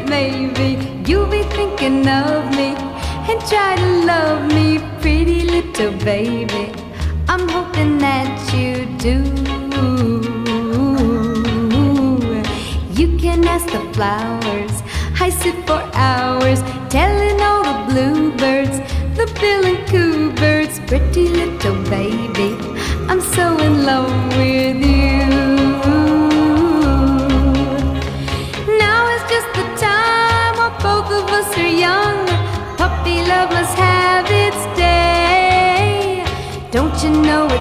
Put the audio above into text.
maybe you'll be thinking of me and try to love me, pretty little baby. I'm hoping that you do. You can ask the flowers, I sit for hours telling all the bluebirds, the bill and coo birds, pretty little baby, I'm so in love with you. Now is just the time while both of us are young. Puppy love must have its day. Don't you know it?